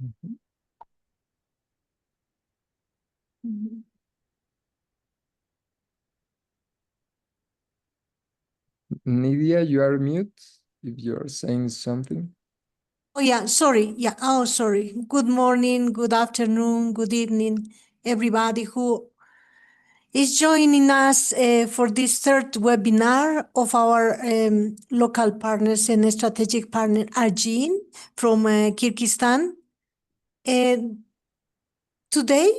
Mhm. Nidia, you are mute if you are saying something. Oh, yeah, sorry. Yeah. Oh, sorry. Good morning, good afternoon, good evening, everybody who is joining us for this third webinar of our local partners and strategic partner, Aigine from Kyrgyzstan. And today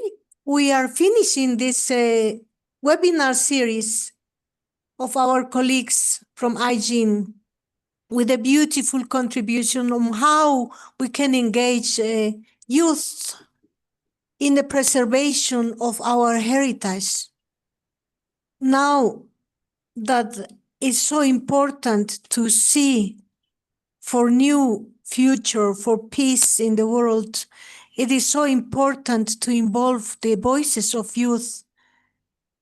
we are finishing this webinar series of our colleagues from Aigine with a beautiful contribution on how we can engage youth in the preservation of our heritage. Now that it's so important to see for new future, for peace in the world, it is so important to involve the voices of youth.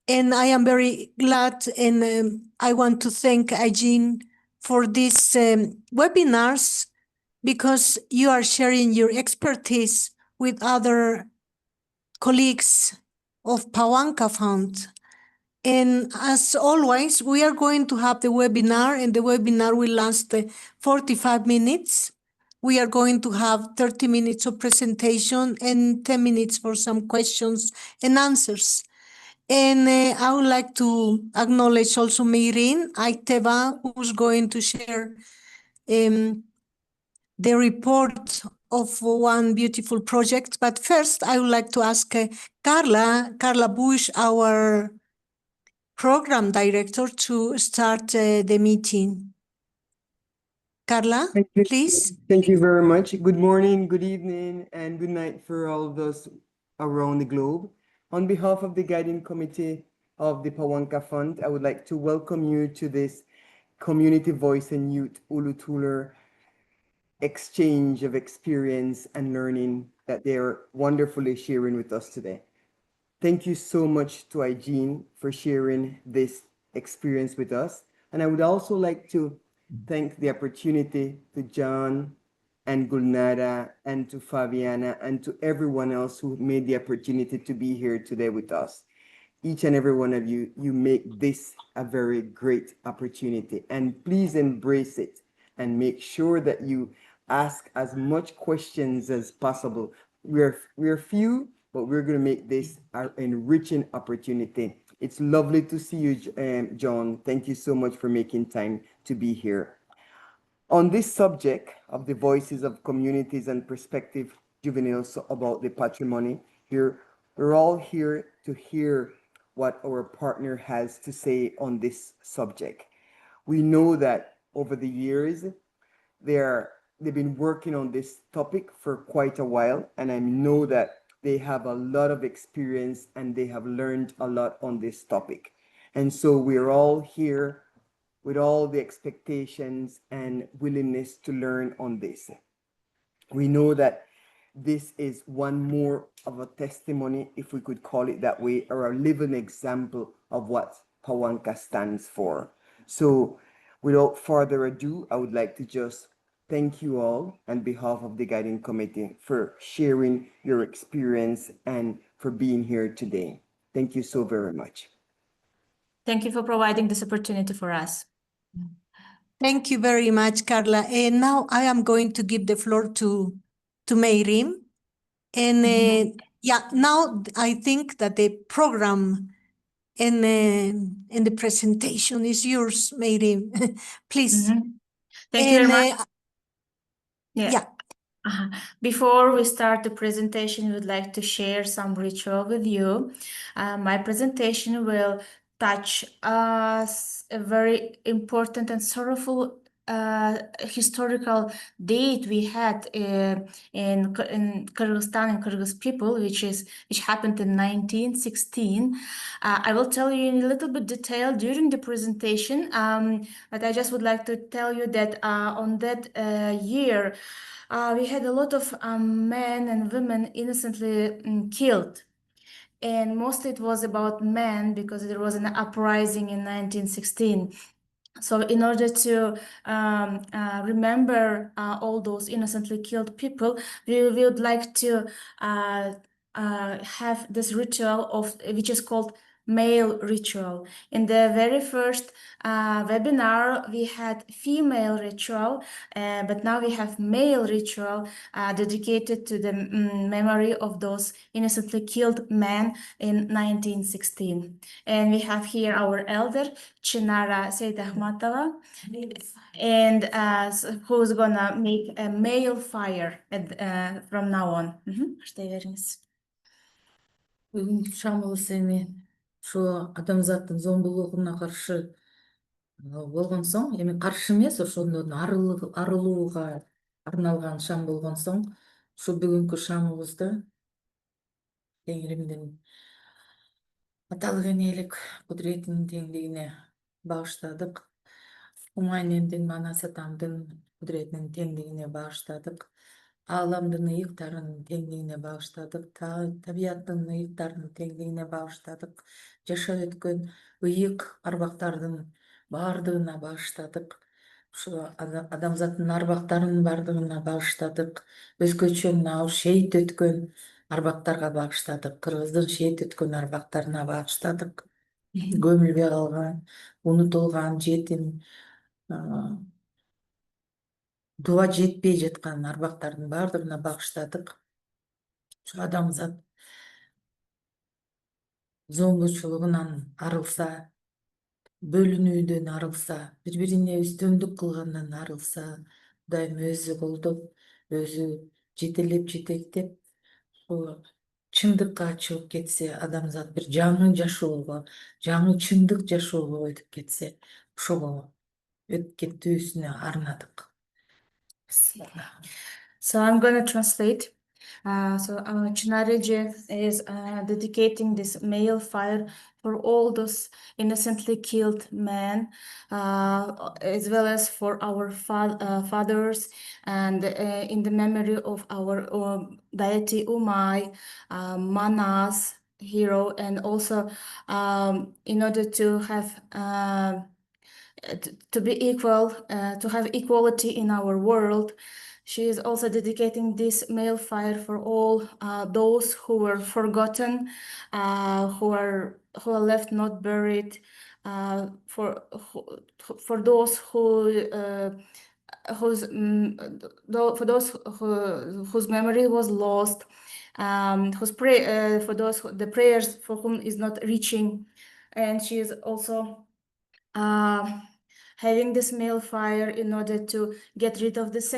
And I am very glad and I want to thank Aigine for these webinars because you are sharing your expertise with other colleagues of Pawanka Fund. And as always, we are going to have the webinar, and the webinar will last 45 minutes. We are going to have 30 minutes of presentation and 10 minutes for some questions and answers. And I would like to acknowledge also Meerim Aytkeeva, who's going to share the report of one beautiful project. But first, I would like to ask Carla Bush, our program director, to start the meeting. Carla, please. Thank you very much. Good morning, good evening, and good night for all of those around the globe. On behalf of the guiding committee of the Pawanka Fund, I would like to welcome you to this Community Voice and Youth Uluu Toolor exchange of experience and learning that they are wonderfully sharing with us today. Thank you so much to Aigine for sharing this experience with us. And I would also like to thank the opportunity to John and Gulnara and to Fabiana and to everyone else who made the opportunity to be here today with us. Each and every one of you, you make this a very great opportunity, and please embrace it and make sure that you ask as much questions as possible. We're few, but we're going to make this an enriching opportunity. It's lovely to see you, John. Thank you so much for making time to be here. On this subject of the voices of communities and prospective juveniles about the patrimony, we're all here to hear what our partner has to say on this subject. We know that over the years, they've been working on this topic for quite a while, and I know that they have a lot of experience and they have learned a lot on this topic. And so we're all here with all the expectations and willingness to learn on this. We know that this is one more of a testimony, if we could call it that way, or a living example of what Pawanka stands for. So without further ado, I would like to just thank you all on behalf of the guiding committee for sharing your experience and for being here today. Thank you so very much. Thank you for providing this opportunity for us. Thank you very much, Carla. And now I am going to give the floor to Meerim. And yeah, now I think that the program and the presentation is yours, Meerim. Please. Thank you very much. Yeah. Before we start the presentation, we would like to share some ritual with you. My presentation will touch us a very important and sorrowful historical date we had in Kyrgyzstan and Kyrgyz people, which happened in 1916. I will tell you in a little bit detail during the presentation, but I just would like to tell you that on that year, we had a lot of men and women innocently killed. And mostly it was about men because there was an uprising in 1916. So in order to remember all those innocently killed people, we would like to have this ritual of which is called male ritual. In the very first webinar, we had female ritual, but now we have male ritual dedicated to the memory of those innocently killed men in 1916. And we have here our elder, Chinara Seydahmatova, and who's gonna make a male fire from now on. Başlayıveriniz. Бүгүн шамылыс эми ошо адамзаттын зомбулугуна каршы болгон соң, эми каршы эмес, ошондон арылууга арналган шам болгон соң, ушу бүгүнкү шамыбызды Теңиримдин аталык энелик кудуретинин теңдигине багыштадык. Умайнемдин Манас атамдын кудуретинин теңдигине багыштадык. Ааламдын ыйыктарынын теңдигине багыштадык. Табияттын ыйыктарынын теңдигине багыштадык. Жашап өткөн ыйык арбактардын баардыгына багыштадык. Ушу адамзаттын арбактарынын баардыгына багыштадык. Өзгөчө мына шейит өткөн арбактарга багыштадык. Кыргыздын шейит өткөн арбактарына багыштадык. Көмүлбөй калган, унутулган, жетим, дуа жетпей жаткан арбактардын баардыгына багыштадык. Ушу адамзат зомбучулугунан арылса, бөлүнүүдөн арылса, бири-бирине үстөмдүк кылгандан арылса, Кудайым өзү колдоп, өзү жетелеп, жетектеп, чындыкка чыгып кетсе, адамзат бир жаңы жашоого, жаңы чындык жашоого өтүп кетсе, ошого өтүп кеттүүсүнө арнадык. So I'm going to translate. Chinariji is dedicating this male fire for all those innocently killed men, as well as for our fathers, and in the memory of our deity Umay, Manas, hero, and also in order to have to be equal, to have equality in our world. She is also dedicating this male fire for all those who were forgotten, who are left not buried, for those whose memory was lost, for those the prayers for whom is not reaching, and she is also having this male fire in order to get rid of this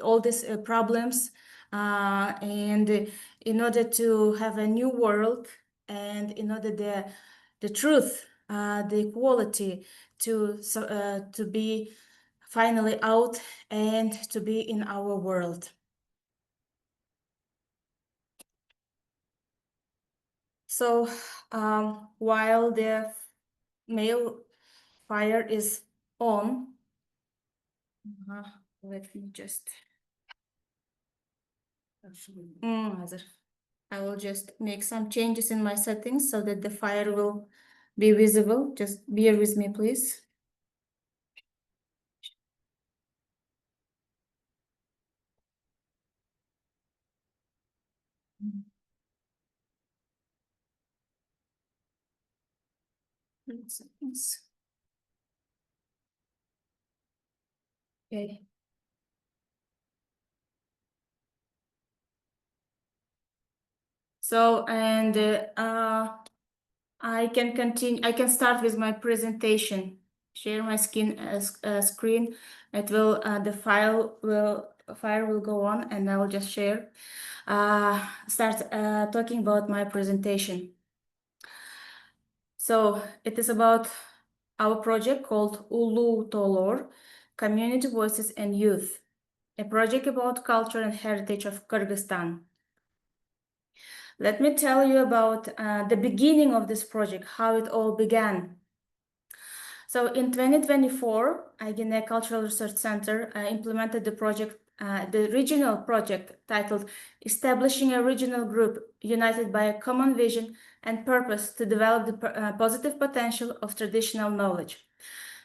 all these problems, and in order to have a new world, and in order the truth, the equality to be finally out and to be in our world. So while the male fire is on, let me just I will just make some changes in my settings so that the fire will be visible. Just bear with me, please. Settings. Okay. So, and I can continue. I can start with my presentation. Share my screen. It will. The fire will go on, and I will just share. Start talking about my presentation. So it is about our project called Uluu Toolor, Community Voices and Youth, a project about culture and heritage of Kyrgyzstan. Let me tell you about the beginning of this project, how it all began. So in 2024, Aigine Cultural Research Center implemented the project the regional project titled Establishing a Regional Group United by a Common Vision and Purpose to Develop the Positive Potential of Traditional Knowledge.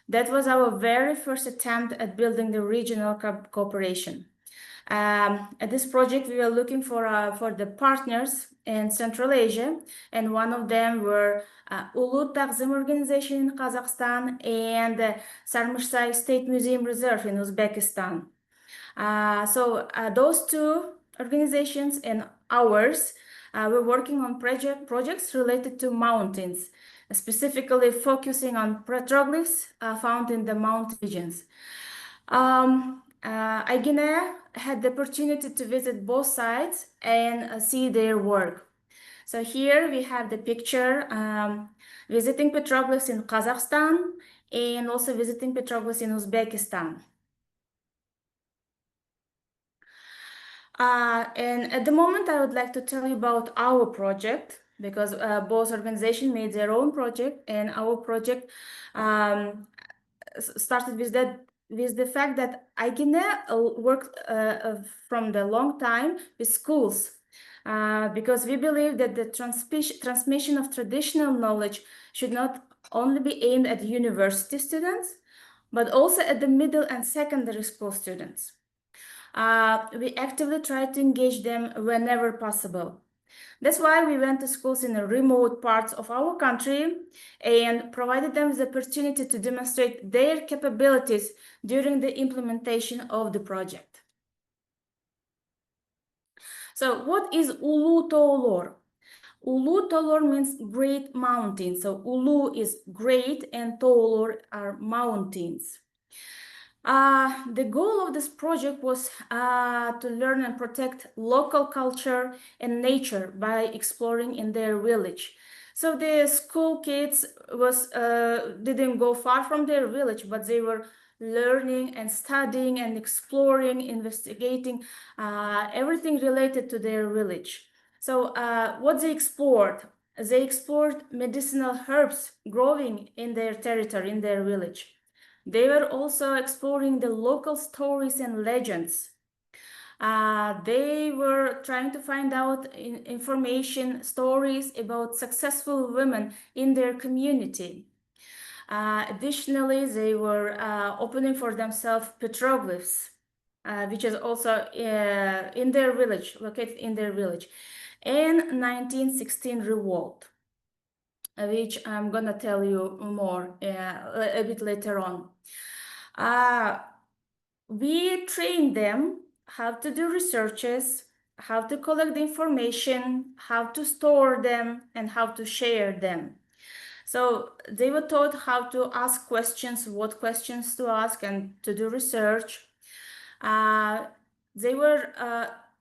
That was our very first attempt at building the regional cooperation. At this project, we were looking for the partners in Central Asia, and one of them were Uluu Toolor organization in Kazakhstan and Sarmishsay State Museum Reserve in Uzbekistan. So those two organizations and ours were working on projects related to mountains, specifically focusing on petroglyphs found in the mountain regions. Aigine had the opportunity to visit both sites and see their work. So here we have the picture visiting petroglyphs in Kazakhstan and also visiting petroglyphs in Uzbekistan. And at the moment, I would like to tell you about our project, because both organizations made their own project, and our project started with the fact that Aigine worked from the long time with schools, because we believe that the transmission of traditional knowledge should not only be aimed at university students, but also at the middle and secondary school students. We actively try to engage them whenever possible. That's why we went to schools in the remote parts of our country and provided them with the opportunity to demonstrate their capabilities during the implementation of the project. So what is Uluu Toolor? Uluu Toolor means great mountain. So Uluu is great and Toolor are mountains. The goal of this project was to learn and protect local culture and nature by exploring in their village. So the school kids didn't go far from their village, but they were learning and studying and exploring, investigating everything related to their village. So what they explored? They explored medicinal herbs growing in their territory, in their village. They were also exploring the local stories and legends. They were trying to find out information, stories about successful women in their community. Additionally, they were opening for themselves petroglyphs, which is also in their village, located in their village, and 1916 revolt, which I'm gonna tell you more a bit later on. We trained them how to do researches, how to collect the information, how to store them, and how to share them. So they were taught how to ask questions, what questions to ask, and to do research. They were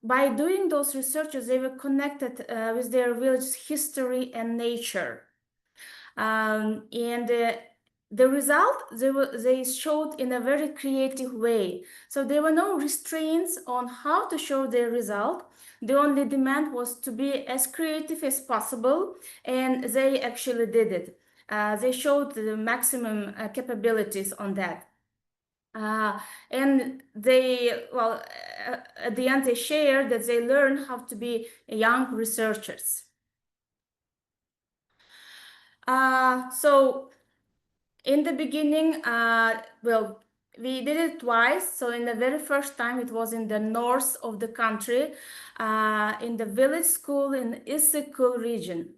by doing those researches, they were connected with their village's history and nature. The result they showed in a very creative way. So there were no restraints on how to show their result. The only demand was to be as creative as possible, and they actually did it. They showed the maximum capabilities on that. And they, well, at the end, they shared that they learned how to be young researchers. So in the beginning, well, we did it twice. So in the very first time, it was in the north of the country, in the village school in Issyk region.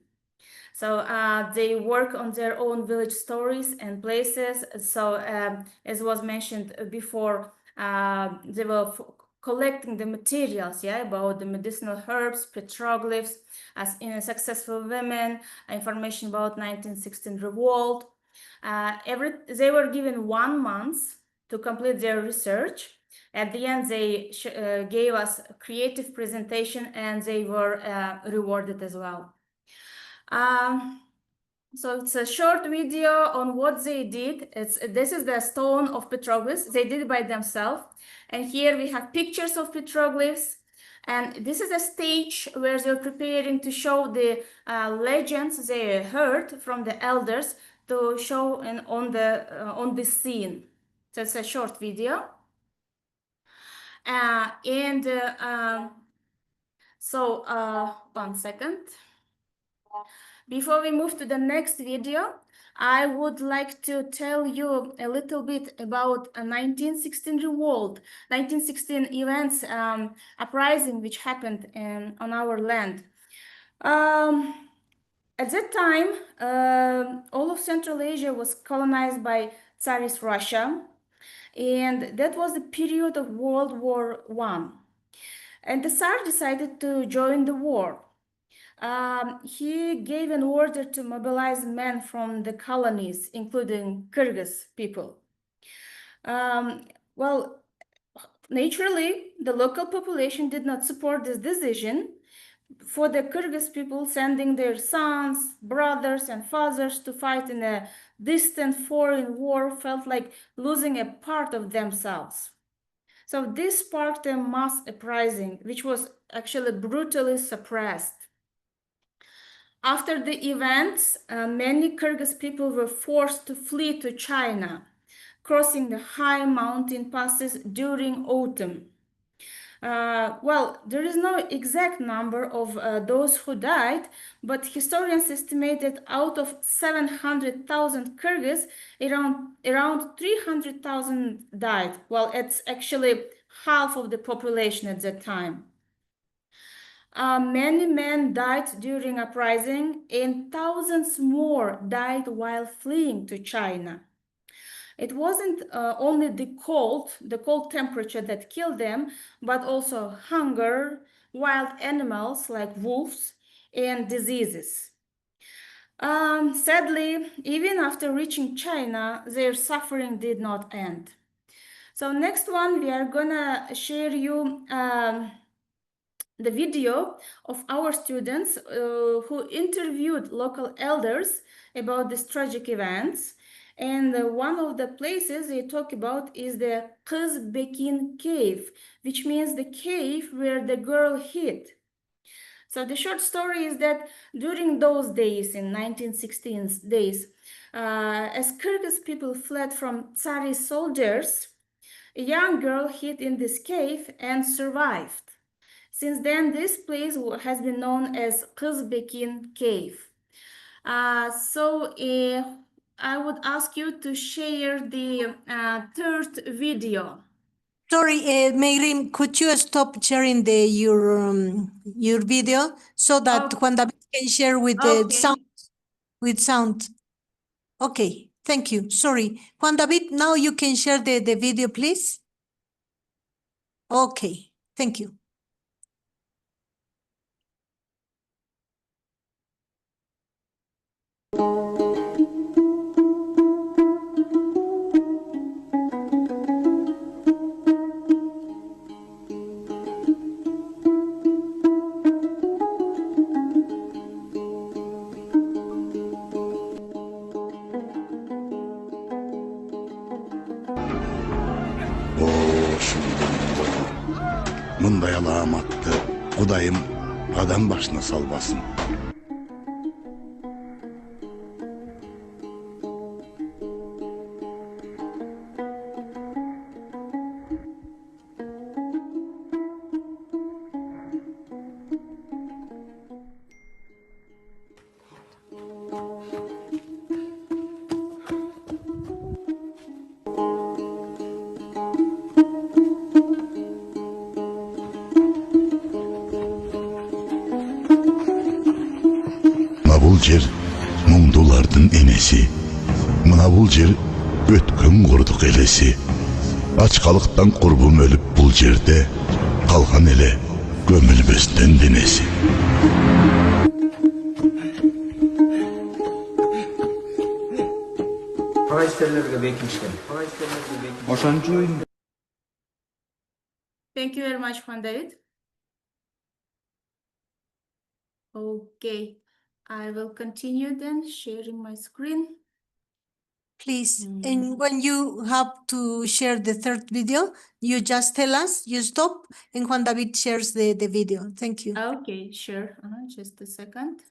So they work on their own village stories and places. So as was mentioned before, they were collecting the materials, about the medicinal herbs, petroglyphs, as in a successful women, information about 1916 revolt. They were given 1 month to complete their research. At the end, they gave us a creative presentation, and they were rewarded as well. So it's a short video on what they did. This is the stone of petroglyphs. They did it by themselves. And here we have pictures of petroglyphs. And this is a stage where they're preparing to show the legends they heard from the elders to show on the scene. So it's a short video. One second. Before we move to the next video, I would like to tell you a little bit about a 1916 revolt, 1916 events, uprising which happened on our land. At that time, all of Central Asia was colonized by Tsarist Russia, and that was the period of World War I. And the Tsar decided to join the war. He gave an order to mobilize men from the colonies, including Kyrgyz people. Well, naturally, the local population did not support this decision. For the Kyrgyz people, sending their sons, brothers, and fathers to fight in a distant foreign war felt like losing a part of themselves. So this sparked a mass uprising, which was actually brutally suppressed. After the events, many Kyrgyz people were forced to flee to China, crossing the high mountain passes during autumn. Well, there is no exact number of those who died, but historians estimate that out of 700,000 Kyrgyz, around 300,000 died. Well, it's actually half of the population at that time. Many men died during uprising, and thousands more died while fleeing to China. It wasn't only the cold temperature that killed them, but also hunger, wild animals like wolves, and diseases. Sadly, even after reaching China, their suffering did not end. So next one, we are gonna share you the video of our students who interviewed local elders about these tragic events. And one of the places they talk about is the Kyrgyzstan cave, which means the cave where the girl hid. So the short story is that during those days, in 1916 days, as Kyrgyz people fled from Tsarist soldiers, a young girl hid in this cave and survived. Since then, this place has been known as Kyrgyzstan cave. I would ask you to share the third video. Sorry, Meerim, could you stop sharing your video so that Juan David can share with the sound? With sound. Okay, thank you. Sorry, Juan David, now you can share the video, please. Okay, thank you. Мындай аламатты Кудайым адам башына салбасын. Bul jер мұңдулардың енесі, мына бұл жер өткен құрдық елесі. Açqalıqdan құрбым өліп бұл жерде, қалған еле көмілбестен денесі. Thank you very much, Juan David. Okay, I will continue then sharing my screen. Please, and when you have to share the third video, you just tell us, you stop, and Juan David shares the video. Thank you. Okay, sure. Just a second.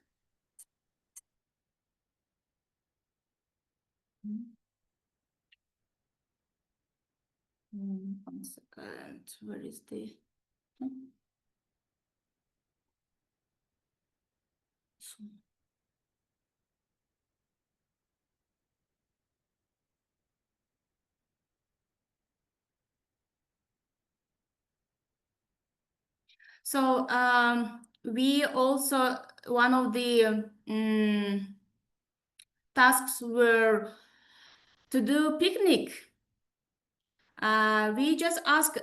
1 second. Where is the? So we also, one of the tasks were to do picnic. We just ask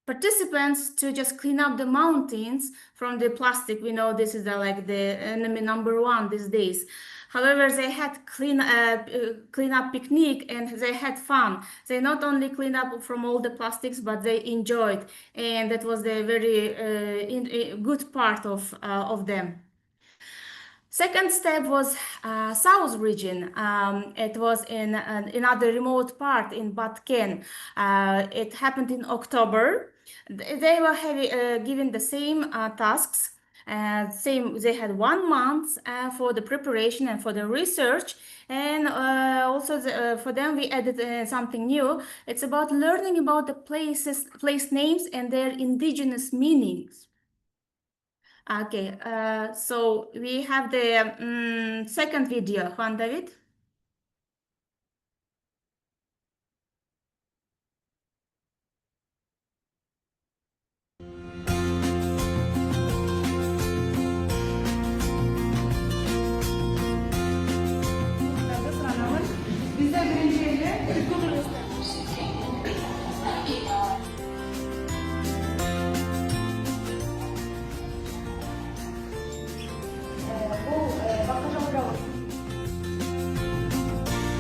participants to just clean up the mountains from the plastic. We know this is like the enemy number one these days. However, they had clean up picnic and they had fun. They not only cleaned up from all the plastics, but they enjoyed, and that was the very good part of them. Second step was south region. It was in another remote part in Batken. It happened in October. They were given the same tasks. They had 1 month for the preparation and for the research, and also for them we added something new. It's about learning about the place names and their indigenous meanings. Okay, so we have the second video, Juan David.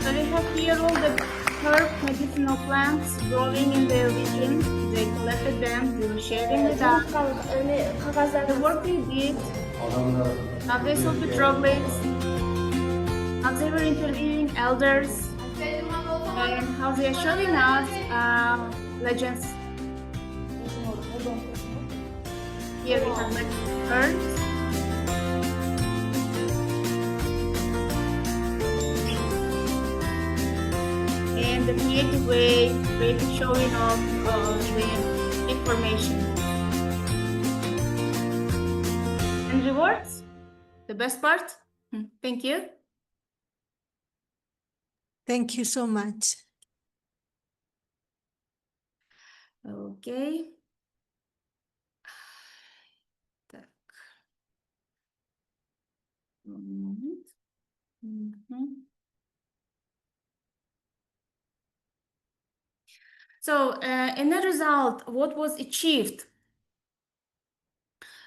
So we have here all the herb medicinal plants growing in the region. They collected them, they were sharing with us. The work they did, how they saw petroglyphs, how they were interviewing elders, and how they are showing us legends. Here we have like herbs. And the creative way of showing off the information. And rewards, the best part. Thank you. Thank you so much. Okay. Так. 1 moment. So, in the result, what was achieved?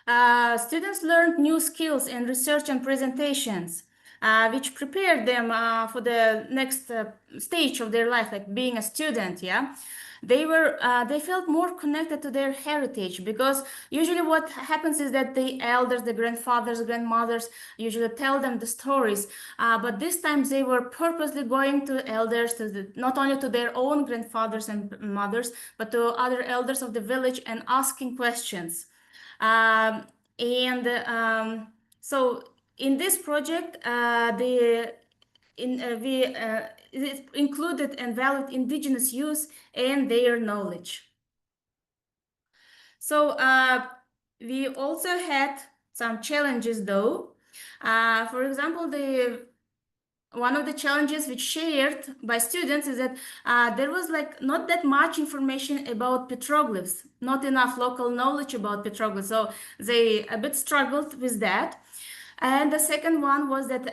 Students learned new skills in research and presentations, which prepared them for the next stage of their life, like being a student. Yeah, they felt more connected to their heritage, because usually what happens is that the elders, the grandfathers, grandmothers usually tell them the stories, but this time they were purposely going to elders, not only to their own grandfathers and mothers, but to other elders of the village, and asking questions. So in this project, it included and valued indigenous use and their knowledge. So we also had some challenges though. For example, one of the challenges which shared by students is that there was like not that much information about petroglyphs, not enough local knowledge about petroglyphs. So they a bit struggled with that. And the second one was that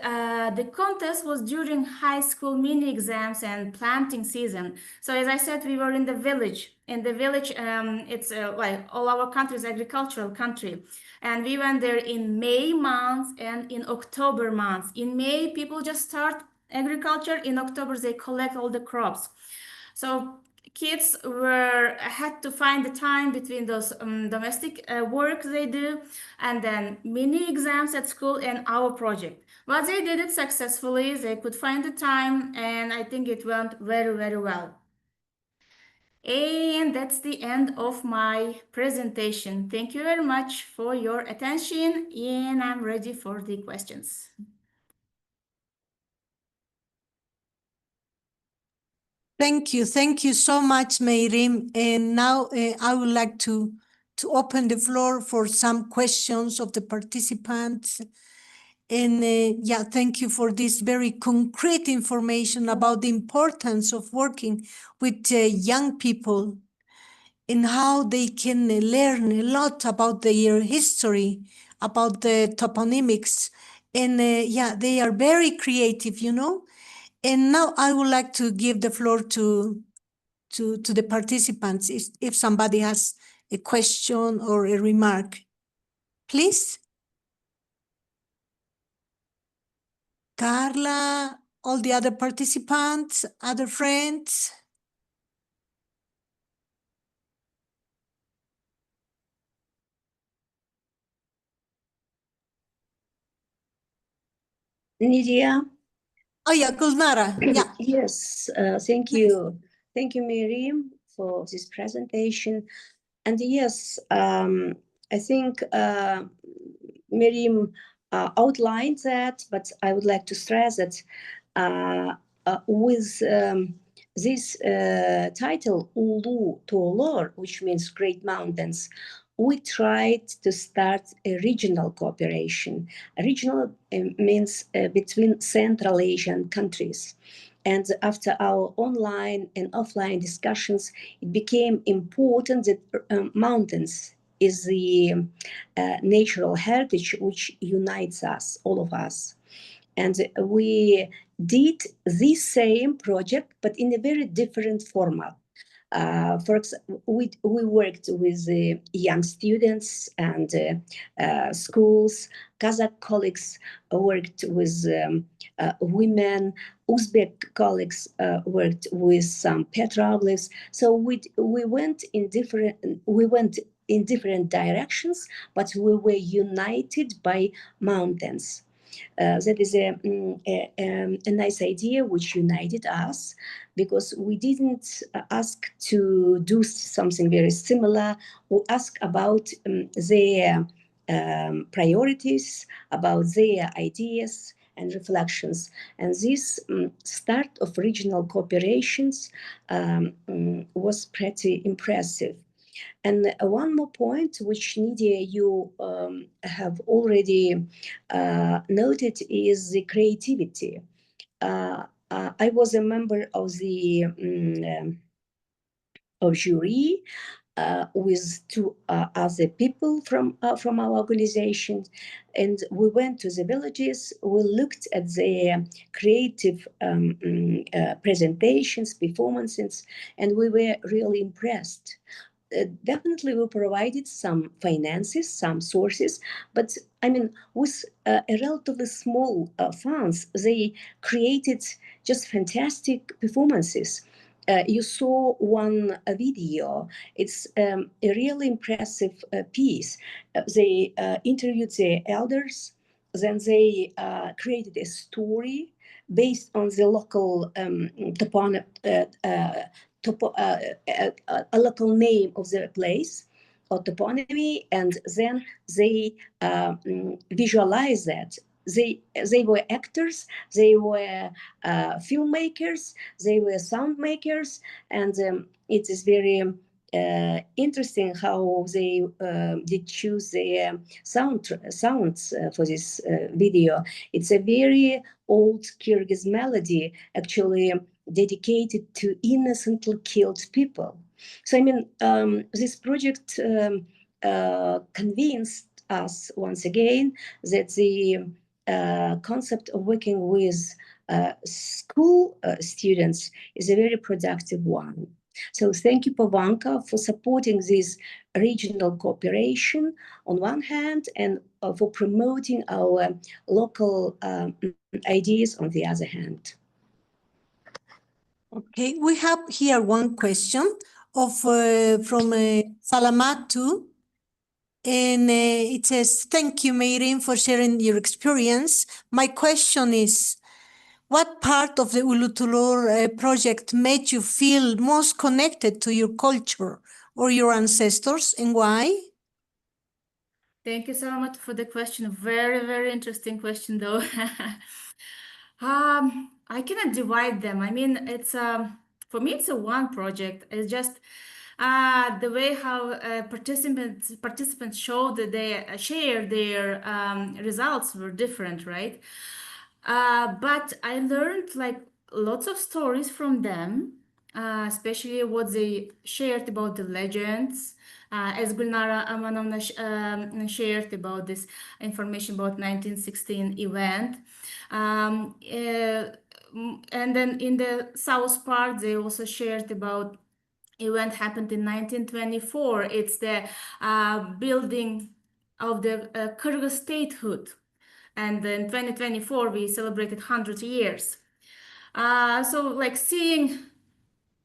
the contest was during high school mini exams and planting season. So as I said, we were in the village. In the village, it's like all our country is agricultural country. And we went there in May month and in October month. In May, people just start agriculture. In October, they collect all the crops. So kids had to find the time between those domestic work they do and then mini exams at school and our project. But they did it successfully. They could find the time, and I think it went very, very well. And that's the end of my presentation. Thank you very much for your attention, and I'm ready for the questions. Thank you so much, Meerim. And now I would like to open the floor for some questions of the participants. And yeah, thank you for this very concrete information about the importance of working with young people and how they can learn a lot about their history, about the toponymics. And yeah, they are very creative, you know. And now I would like to give the floor to the participants if somebody has a question or a remark. Please. Carla, all the other participants, other friends. Nidia? Oh yeah, Gulnara. Yeah. Yes, thank you. Thank you, Meerim, for this presentation. And yes, I think Meerim outlined that, but I would like to stress that with this title, Uluu Toolor, which means Great Mountains, we tried to start a regional cooperation. Regional means between Central Asian countries. And after our online and offline discussions, it became important that mountains is the natural heritage which unites us, all of us. And we did this same project, but in a very different format. For example, we worked with young students and schools. Kazakh colleagues worked with women. Uzbek colleagues worked with some petroglyphs. So we went in different directions, but we were united by mountains. That is a nice idea which united us, because we didn't ask to do something very similar. We asked about their priorities, about their ideas and reflections. And this start of regional cooperations was pretty impressive. And one more point, which Nidia, you have already noted, is the creativity. I was a member of the jury with two other people from our organization, and we went to the villages. We looked at their creative presentations, performances, and we were really impressed. Definitely we provided some finances, some sources, but I mean, with a relatively small funds, they created just fantastic performances. You saw one video. It's a really impressive piece. They interviewed the elders, then they created a story based on the local a local name of their place or toponymy, and then they visualize that. They were actors, they were filmmakers, they were sound makers, and it is very interesting how they did choose their sounds for this video. It's a very old Kyrgyz melody, actually dedicated to innocently killed people. So I mean, this project convinced us once again that the concept of working with school students is a very productive one. So thank you, Pawanka, for supporting this regional cooperation on one hand, and for promoting our local ideas on the other hand. Okay, we have here one question of from Salamatu, and it says, "Thank you, Meerim, for sharing your experience. My question is, what part of the Uluu Toolor project made you feel most connected to your culture or your ancestors, and why?" Thank you so much for the question. Very, very interesting question, though. I cannot divide them. I mean, it's for me, it's a one project. It's just the way how participants showed that they share their results were different, right? But I learned like lots of stories from them, especially what they shared about the legends. As Gulnara Amanovna shared about this information about 1916 event. And then in the south part, they also shared about event happened in 1924. It's the building of the Kyrgyz statehood. And in 2024, we celebrated 100 years. So like seeing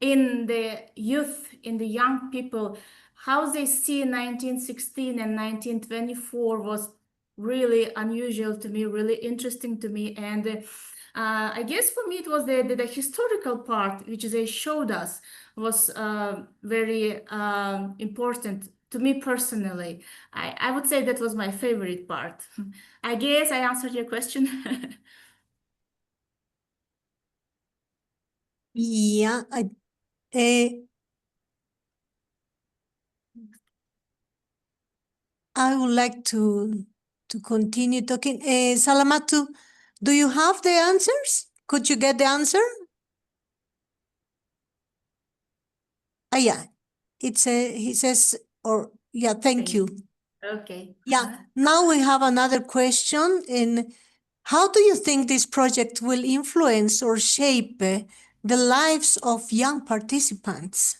in the youth, in the young people, how they see 1916 and 1924 was really unusual to me, really interesting to me. And I guess for me, it was the historical part, which they showed us, was very important to me personally. I would say that was my favorite part. I guess I answered your question. Yeah, I would like to continue talking. Salamatu, do you have the answers? Could you get the answer? Yeah, it's he says, or yeah, thank you. Okay. Yeah, now we have another question. How do you think this project will influence or shape the lives of young participants?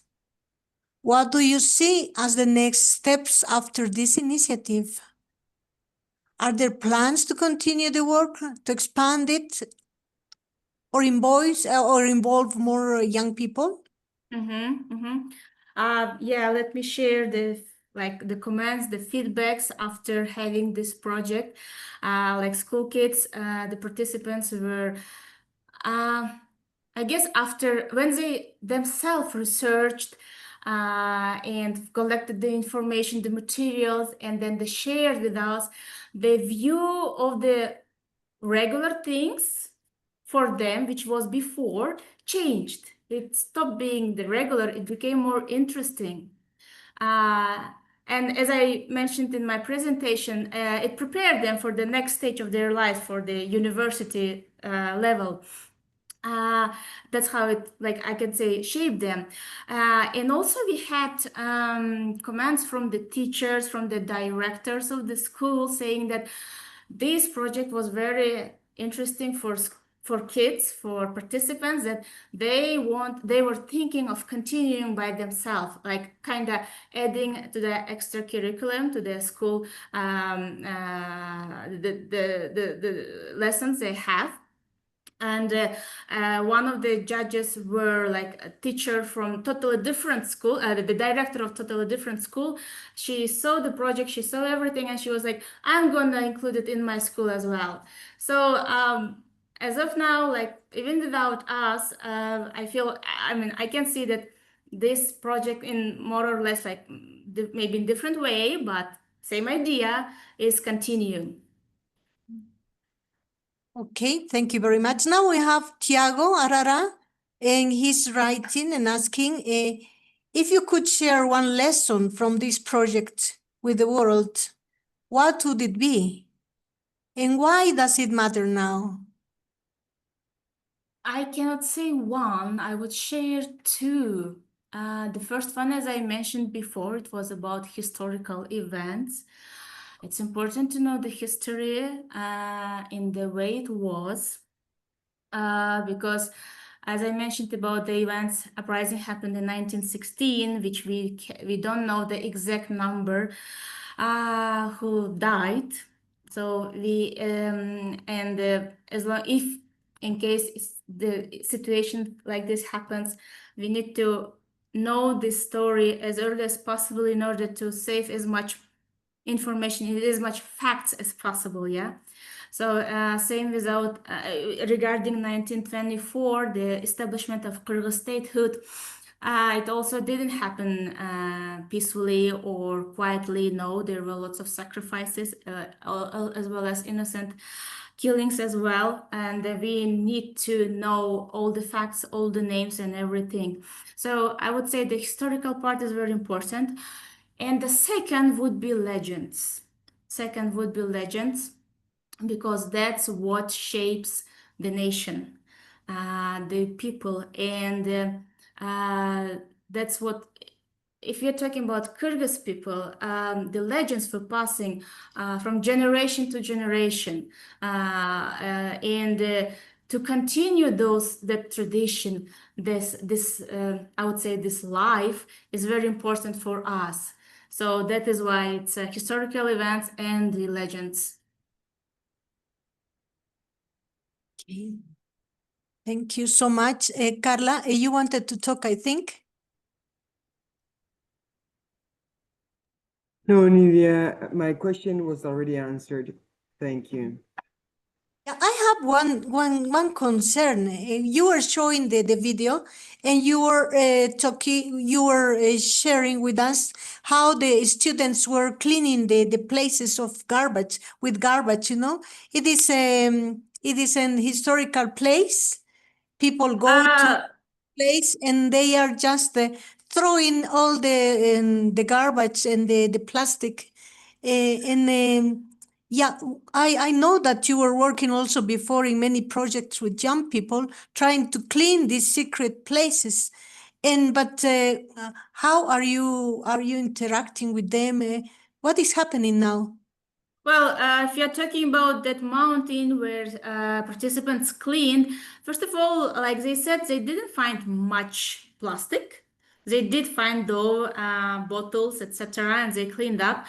What do you see as the next steps after this initiative? Are there plans to continue the work, to expand it, or involve more young people? Yeah, let me share the comments, the feedbacks after having this project. Like school kids, the participants were, I guess, after when they themselves researched and collected the information, the materials, and then they shared with us, the view of the regular things for them, which was before, changed. It stopped being the regular, it became more interesting. And as I mentioned in my presentation, it prepared them for the next stage of their life, for the university level. That's how it, like I can say, shaped them. And also we had comments from the teachers, from the directors of the school saying that this project was very interesting for kids, for participants, that they were thinking of continuing by themselves, like kind of adding to the extra curriculum, to the school, the lessons they have. And one of the judges were like a teacher from totally different school, the director of totally different school. She saw the project, she saw everything, and she was like, I'm gonna include it in my school as well. So as of now, like even without us, I feel, I mean, I can see that this project in more or less like maybe in different way, but same idea is continuing. Okay, thank you very much. Now we have Tiago Arara, and he's writing and asking if you could share one lesson from this project with the world, what would it be? And why does it matter now? I cannot say one, I would share two. The first one, as I mentioned before, it was about historical events. It's important to know the history in the way it was, because as I mentioned about the events, uprising happened in 1916, which we don't know the exact number who died. So we as long if in case the situation like this happens, we need to know this story as early as possible in order to save as much information, as much facts as possible. Yeah. So same without regarding 1924, the establishment of Kyrgyz statehood. It also didn't happen peacefully or quietly. No, there were lots of sacrifices, as well as innocent killings as well, and we need to know all the facts, all the names and everything. So I would say the historical part is very important. And the second would be legends. Second would be legends, because that's what shapes the nation, the people, and that's what, if you're talking about Kyrgyz people, the legends were passing from generation to generation, and to continue that tradition, this I would say this life is very important for us. So that is why it's historical events and the legends. Okay. Thank you so much. Carla, you wanted to talk, I think? No, Nidia, my question was already answered. Thank you. Yeah, I have one concern. You were showing the video, and you were sharing with us how the students were cleaning the places of garbage with garbage. It is an historical place. People go to place and they are just throwing all the garbage and the plastic, and yeah, I know that you were working also before in many projects with young people trying to clean these secret places. But how are you interacting with them? What is happening now? Well, if you're talking about that mountain where participants cleaned, first of all, like they said, they didn't find much plastic. They did find though bottles, etc., and they cleaned up.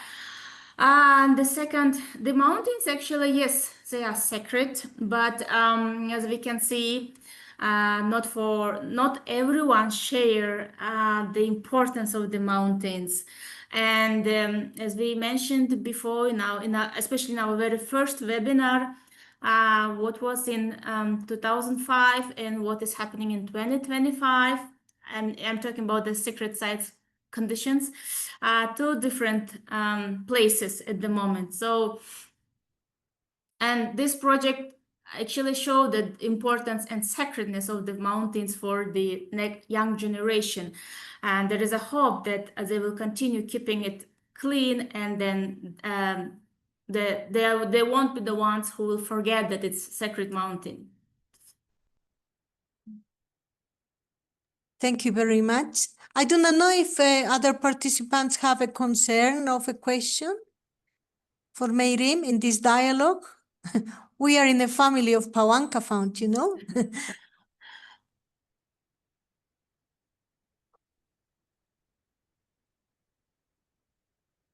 And the second, the mountains actually, yes, they are sacred, but as we can see, not everyone share the importance of the mountains. And as we mentioned before, especially in our very first webinar, what was in 2005 and what is happening in 2025, and I'm talking about the secret sites conditions, two different places at the moment. So, and this project actually showed the importance and sacredness of the mountains for the next young generation. And there is a hope that they will continue keeping it clean, and then they won't be the ones who will forget that it's sacred mountain. Thank you very much. I do not know if other participants have a concern of a question for Meerim in this dialogue. We are in the family of Pawanka Fund,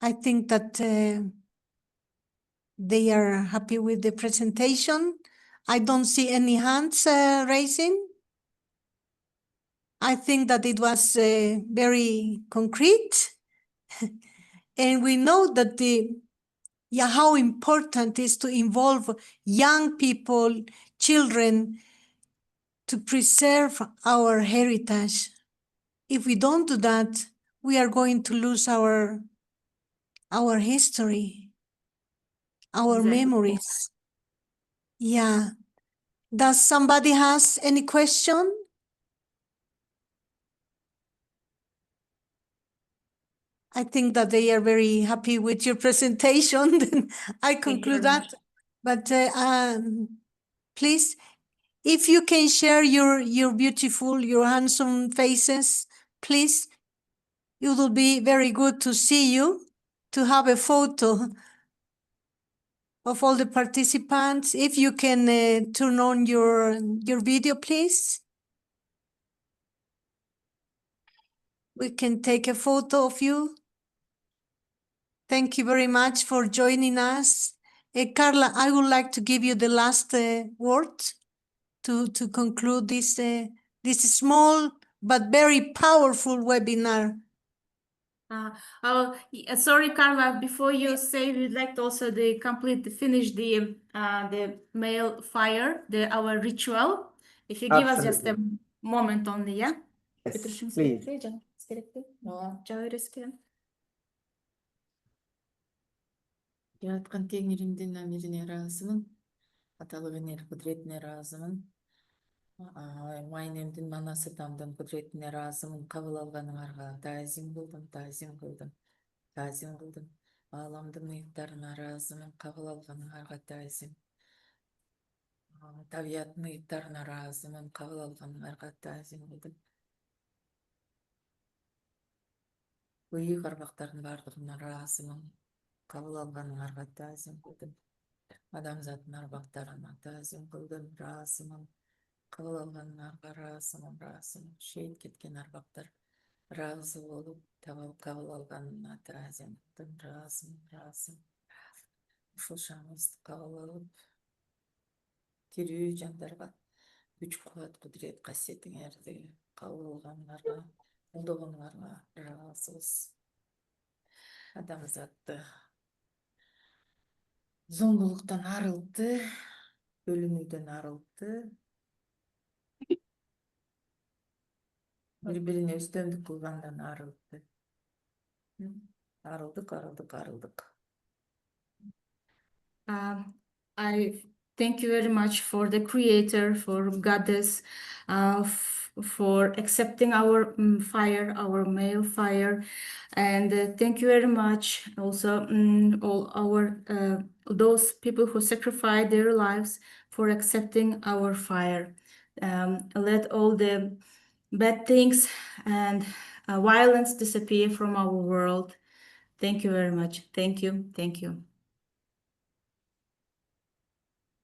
I think that they are happy with the presentation. I don't see any hands raising. I think that it was very concrete. And we know that how important it is to involve young people, children, to preserve our heritage. If we don't do that, we are going to lose our history, our Exactly. memories. Yeah. Does somebody has any question? I think that they are very happy with your presentation. I conclude that. But please, if you can share your beautiful, your handsome faces, please, it will be very good to see you, to have a photo of all the participants. If you can turn on your video, please. We can take a photo of you. Thank you very much for joining us. Carla, I would like to give you the last word to conclude this small but very powerful webinar. Sorry, Carla, before you say, we'd like to also finish the mail fire, our ritual. If you give us just a moment only, yeah? Yes, please. Яраткан Теңиримдин амирине ыраазымын. Аталыгынер кудретине ыраазымын. Майнемдин манасы тамдын кудретине ыраазымын. Кабыл алганыңарга таазим кылдым, таазим кылдым, таазим кылдым. Ааламдын ыйыктарына ыраазымын. Кабыл алганыңарга таазим. Табияттын ыйыктарына ыраазымын. Кабыл алганыңарга таазим кылдым. Ыйык арбактардын бардыгына ыраазымын. Кабыл алганыңарга таазим кылдым. Адамзаттын арбактарына таазим кылдым, ыраазымын. Кабыл алганыңарга ыраазымын, ыраазымын. Шейит кеткен арбактар ыраазы болуп, кабыл алганына таазим кылдым, ыраазымын, ыраазымын. Ушул шаңыбызды кабыл алып, тирүү жандарга күч кубат, кудрет, касиетиңерди кабыл алганыңарга, колдогонуңарга ыраазыбыз. Адамзатты зомбулуктан арылтты, өлүмүдөн арылтты, бири-бирине үстөмдүк кылгандан арылтты. Арылдык. I thank you very much for the creator, for goddess, for accepting our fire, our male fire. And thank you very much also all our those people who sacrificed their lives for accepting our fire. Let all the bad things and violence disappear from our world. Thank you very much. Thank you. Thank you.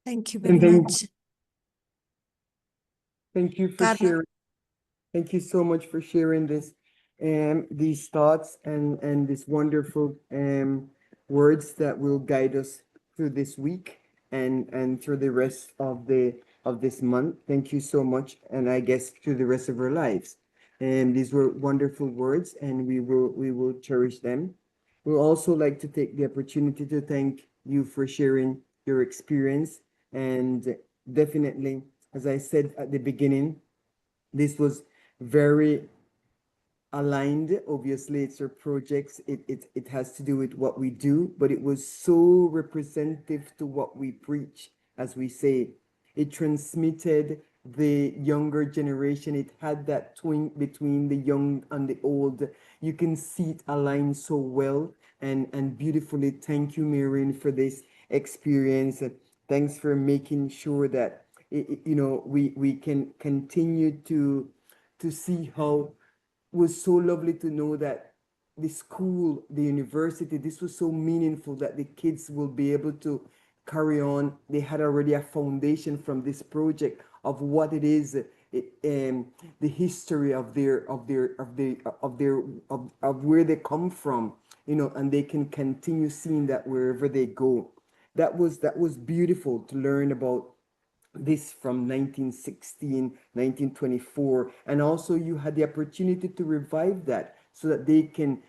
Thank you very And much. thank you for Carla. sharing. Thank you so much for sharing these thoughts and these wonderful words that will guide us through this week and through the rest of this month. Thank you so much, and I guess through the rest of our lives. And these were wonderful words, and we will cherish them. We'll also like to take the opportunity to thank you for sharing your experience. And definitely, as I said at the beginning, this was very aligned. Obviously, it's our projects. It has to do with what we do, but it was so representative to what we preach, as we say. It transmitted the younger generation. It had that twin between the young and the old. You can see it aligned so well and beautifully. Thank you, Meerim, for this experience. Thanks for making sure that we can continue to see how it was so lovely to know that the school, the university, this was so meaningful that the kids will be able to carry on. They had already a foundation from this project of what it is, the history of where they come from, and they can continue seeing that wherever they go. That was beautiful to learn about this from 1916, 1924, and also you had the opportunity to revive that so that they can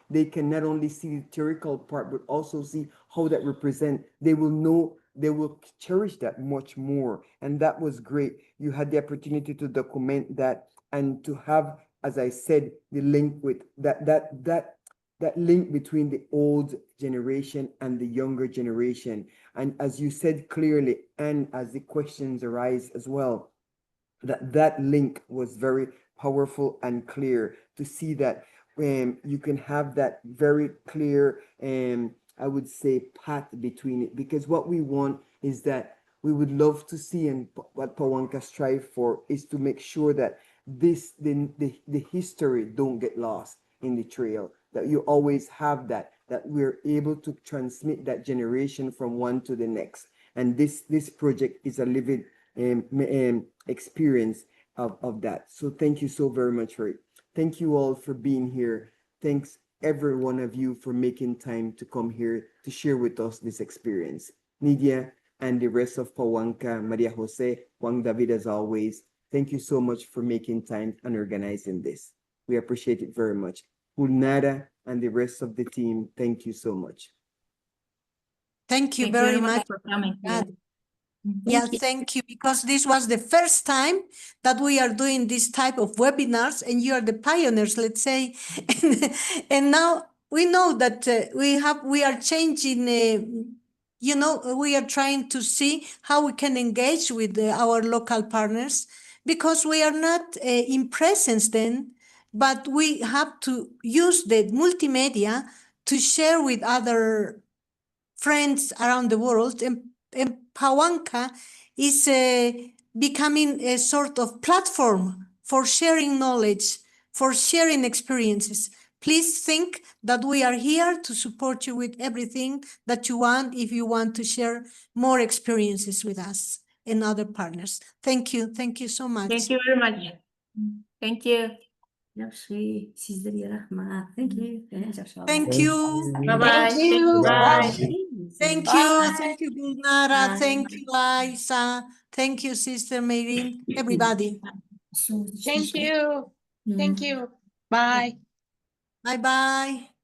not only see the theoretical part but also see how that represent. They will know, they will cherish that much more, and that was great. You had the opportunity to document that and to have, as I said, the link with that link between the old generation and the younger generation. And as you said clearly, and as the questions arise as well, that link was very powerful and clear to see that you can have that very clear, I would say, path between it. Because what we want is that we would love to see, and what Pawanka strive for is to make sure that the history don't get lost in the trail, that you always have that we're able to transmit that generation from one to the next. And this project is a living experience of that. So thank you so very much for it. Thank you all for being here. Thanks every one of you for making time to come here to share with us this experience. Nidia and the rest of Pawanka, Maria Jose, Juan David, as always, thank you so much for making time and organizing this. We appreciate it very much. Ulnara and the rest of the team, thank you so much. Thank you very much for coming. Thank you, because this was the first time that we are doing this type of webinars, and you are the pioneers, let's say. And now we know that we are changing you know, we are trying to see how we can engage with our local partners, because we are not in presence then, but we have to use the multimedia to share with other friends around the world. And Pawanka is becoming a sort of platform for sharing knowledge, for sharing experiences. Please think that we are here to support you with everything that you want, if you want to share more experiences with us and other partners. Thank you. Thank you so much. Thank you very much. Thank you. Yaxşı, sizlere rahmat. Thank you. Thank you. Bye-bye. Thank you. Bye. Thank Bye. you. Thank you, Gulnara. Bye. Thank you, Aisa. Thank you, Sister Meerim. Everybody. Thank you. Thank you. Bye. Bye-bye.